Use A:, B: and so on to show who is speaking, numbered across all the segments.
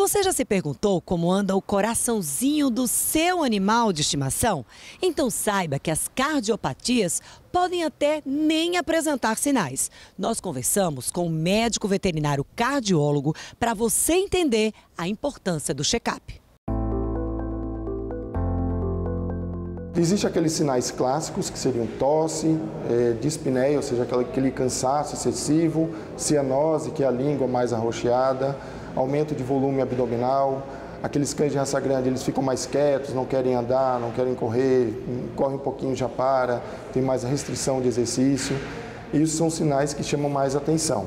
A: Você já se perguntou como anda o coraçãozinho do seu animal de estimação? Então saiba que as cardiopatias podem até nem apresentar sinais. Nós conversamos com o médico veterinário cardiólogo para você entender a importância do check-up.
B: Existem aqueles sinais clássicos que seriam tosse, dispneia, ou seja, aquele cansaço excessivo, cianose, que é a língua mais arroxeada, aumento de volume abdominal, aqueles cães de raça grande, eles ficam mais quietos, não querem andar, não querem correr, corre um pouquinho já para, tem mais restrição de exercício. Isso são sinais que chamam mais atenção.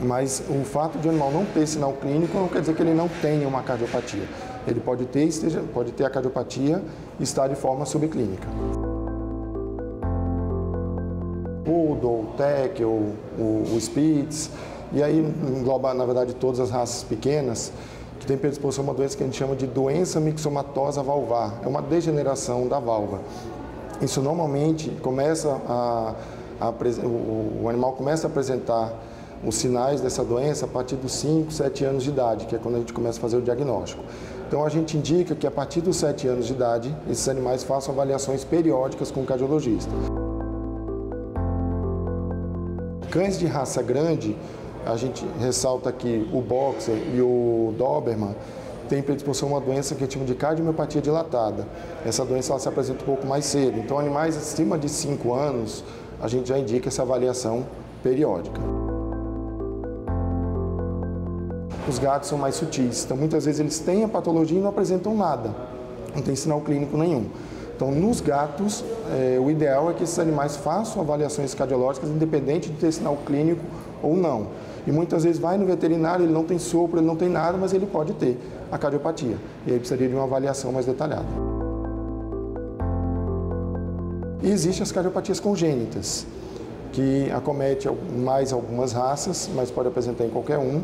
B: Mas o fato de o animal não ter sinal clínico não quer dizer que ele não tenha uma cardiopatia. Ele pode ter a cardiopatia e estar de forma subclínica. Poodle, Tekel, o Spitz, e aí engloba, na verdade, todas as raças pequenas, que tem predisposição a uma doença que a gente chama de doença mixomatosa valvar. É uma degeneração da válvula. Isso normalmente começa o animal começa a apresentar os sinais dessa doença a partir dos 5, 7 anos de idade, que é quando a gente começa a fazer o diagnóstico. Então a gente indica que a partir dos 7 anos de idade, esses animais façam avaliações periódicas com o cardiologista. Cães de raça grande, a gente ressalta aqui o Boxer e o Doberman, tem predisposição a uma doença que a gente chama de cardiomiopatia dilatada. Essa doença ela se apresenta um pouco mais cedo. Então animais acima de 5 anos, a gente já indica essa avaliação periódica. Os gatos são mais sutis, então muitas vezes eles têm a patologia e não apresentam nada, não tem sinal clínico nenhum. Então nos gatos, o ideal é que esses animais façam avaliações cardiológicas independente de ter sinal clínico ou não. E muitas vezes vai no veterinário, ele não tem sopro, ele não tem nada, mas ele pode ter a cardiopatia. E aí precisaria de uma avaliação mais detalhada. E existem as cardiopatias congênitas, que acomete mais algumas raças, mas pode apresentar em qualquer um.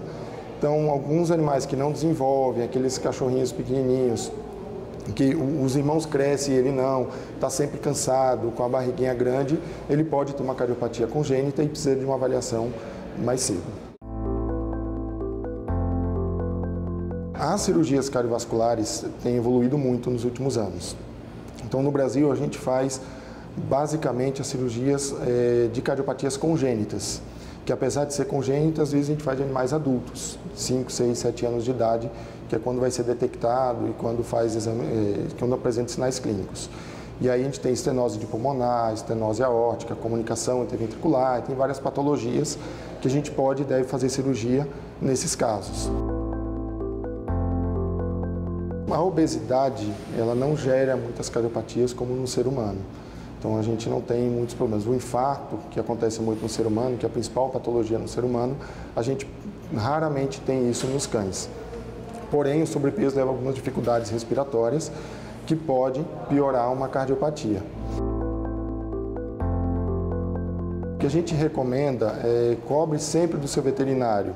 B: Então, alguns animais que não desenvolvem, aqueles cachorrinhos pequenininhos, que os irmãos crescem e ele não, está sempre cansado, com a barriguinha grande, ele pode ter uma cardiopatia congênita e precisa de uma avaliação mais cedo. As cirurgias cardiovasculares têm evoluído muito nos últimos anos. Então, no Brasil, a gente faz basicamente as cirurgias de cardiopatias congênitas, que apesar de ser congênita, às vezes a gente faz de animais adultos, 5, 6, 7 anos de idade, que é quando vai ser detectado e quando faz exame, quando apresenta sinais clínicos. E aí a gente tem estenose de pulmonar, estenose aórtica, comunicação interventricular, tem várias patologias que a gente pode e deve fazer cirurgia nesses casos. A obesidade, ela não gera muitas cardiopatias como no ser humano. Então, a gente não tem muitos problemas. O infarto, que acontece muito no ser humano, que é a principal patologia no ser humano, a gente raramente tem isso nos cães. Porém, o sobrepeso leva a algumas dificuldades respiratórias que pode piorar uma cardiopatia. O que a gente recomenda é cobre sempre do seu veterinário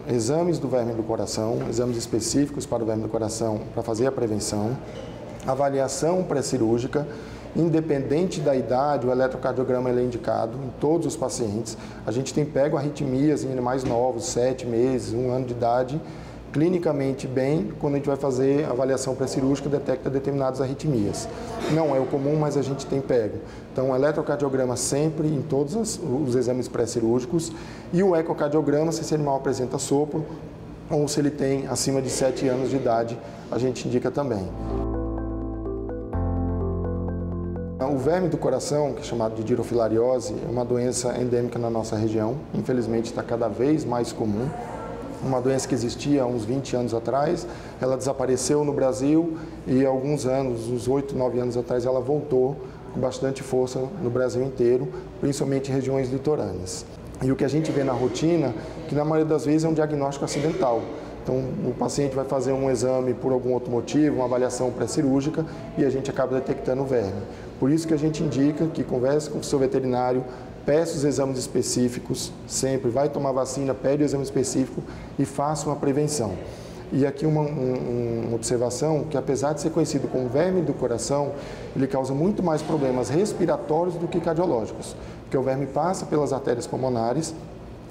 B: exames do verme do coração, exames específicos para o verme do coração para fazer a prevenção, avaliação pré-cirúrgica. Independente da idade, o eletrocardiograma é indicado em todos os pacientes. A gente tem pego arritmias em animais novos, 7 meses, 1 ano de idade, clinicamente bem, quando a gente vai fazer avaliação pré-cirúrgica, detecta determinadas arritmias. Não é o comum, mas a gente tem pego. Então, o eletrocardiograma sempre em todos os exames pré-cirúrgicos e o ecocardiograma, se esse animal apresenta sopro ou se ele tem acima de 7 anos de idade, a gente indica também. O verme do coração, que é chamado de dirofilariose, é uma doença endêmica na nossa região. Infelizmente, está cada vez mais comum. Uma doença que existia há uns 20 anos atrás, ela desapareceu no Brasil e há alguns anos, uns 8, 9 anos atrás, ela voltou com bastante força no Brasil inteiro, principalmente em regiões litorâneas. E o que a gente vê na rotina, que na maioria das vezes é um diagnóstico acidental. Então, o paciente vai fazer um exame por algum outro motivo, uma avaliação pré-cirúrgica, e a gente acaba detectando o verme. Por isso que a gente indica que converse com o seu veterinário, peça os exames específicos, sempre vai tomar vacina, pede o exame específico e faça uma prevenção. E aqui uma observação, que apesar de ser conhecido como verme do coração, ele causa muito mais problemas respiratórios do que cardiológicos, porque o verme passa pelas artérias pulmonares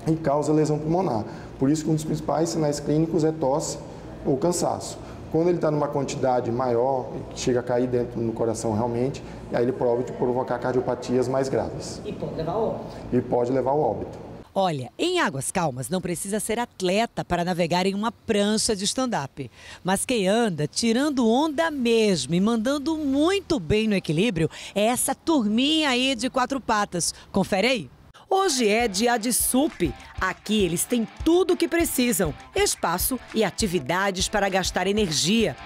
B: e causa lesão pulmonar. Por isso que um dos principais sinais clínicos é tosse, ou cansaço. Quando ele está numa quantidade maior, chega a cair dentro no coração realmente, aí ele pode provocar cardiopatias mais graves.
A: E pode levar ao óbito.
B: E pode levar ao óbito.
A: Olha, em águas calmas não precisa ser atleta para navegar em uma prancha de stand-up. Mas quem anda tirando onda mesmo e mandando muito bem no equilíbrio é essa turminha aí de 4 patas. Confere aí. Hoje é dia de SUP. Aqui eles têm tudo o que precisam: espaço e atividades para gastar energia.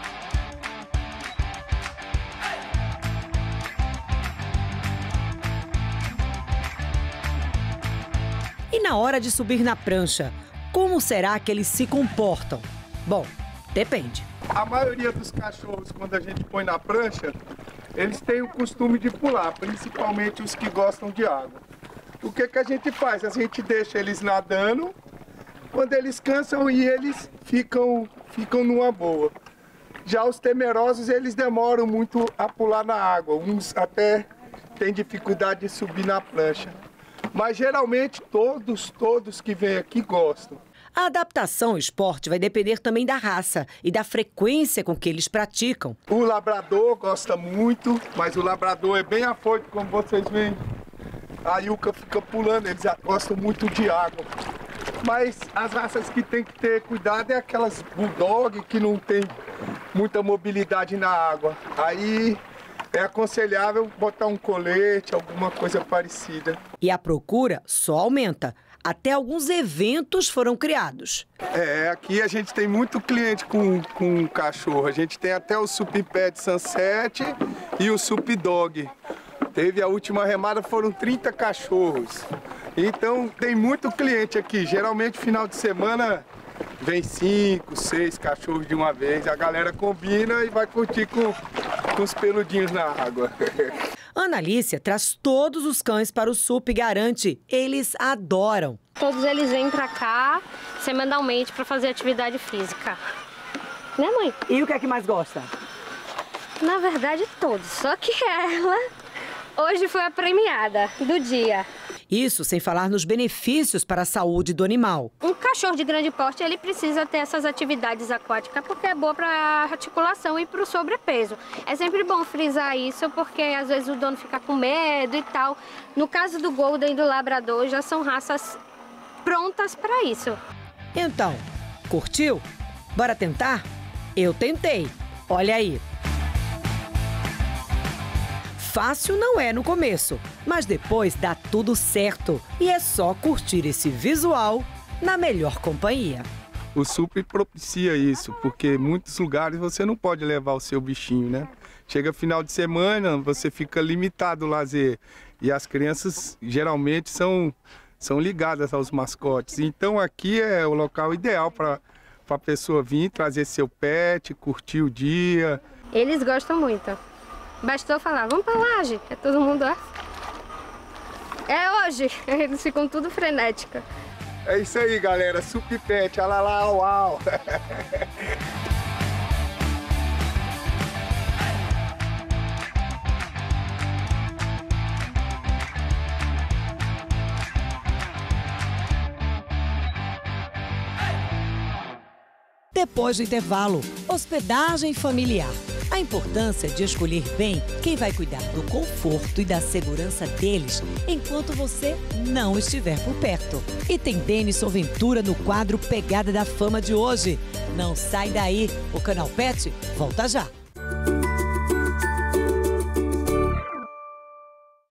A: E na hora de subir na prancha, como será que eles se comportam? Bom, depende.
C: A maioria dos cachorros, quando a gente põe na prancha, eles têm o costume de pular, principalmente os que gostam de água. O que a gente faz? A gente deixa eles nadando, quando eles cansam e eles ficam numa boa. Já os temerosos, eles demoram muito a pular na água, uns até têm dificuldade de subir na prancha. Mas geralmente todos que vêm aqui gostam.
A: A adaptação ao esporte vai depender também da raça e da frequência com que eles praticam.
C: O labrador gosta muito, mas o labrador é bem afoito, como vocês veem. A Yuka fica pulando, eles gostam muito de água. Mas as raças que tem que ter cuidado é aquelas bulldog que não tem muita mobilidade na água. Aí é aconselhável botar um colete, alguma coisa parecida.
A: E a procura só aumenta. Até alguns eventos foram criados.
C: Aqui a gente tem muito cliente com cachorro. A gente tem até o Sup Pet Sunset e o Sup Dog. Teve a última remada, foram 30 cachorros. Então tem muito cliente aqui. Geralmente final de semana vem 5, 6 cachorros de uma vez. A galera combina e vai curtir com os peludinhos na água.
A: Ana Alicia traz todos os cães para o SUP e garante, eles adoram.
D: Todos eles vêm pra cá semanalmente para fazer atividade física. Né, mãe?
A: E o que é que mais gosta?
D: Na verdade, todos. Só que ela hoje foi a premiada do dia.
A: Isso sem falar nos benefícios para a saúde do animal.
D: Um cachorro de grande porte, ele precisa ter essas atividades aquáticas porque é boa para a articulação e para o sobrepeso. É sempre bom frisar isso porque às vezes o dono fica com medo e tal. No caso do Golden e do Labrador, já são raças prontas para isso.
A: Então, curtiu? Bora tentar? Eu tentei. Olha aí. Fácil não é no começo, mas depois dá tudo certo e é só curtir esse visual na melhor companhia.
C: O SUP propicia isso, porque em muitos lugares você não pode levar o seu bichinho, né? Chega final de semana, você fica limitado ao lazer e as crianças geralmente são ligadas aos mascotes. Então aqui é o local ideal para a pessoa vir, trazer seu pet, curtir o dia.
D: Eles gostam muito. Bastou falar, vamos pra laje, que todo mundo é hoje. Eles ficam tudo frenética.
C: É isso aí, galera. Sup Pet, alala, uau.
A: Depois do intervalo, hospedagem familiar. A importância de escolher bem quem vai cuidar do conforto e da segurança deles enquanto você não estiver por perto. E tem Denison Ventura no quadro Pegada da Fama de hoje. Não sai daí, o Canal Pet volta já.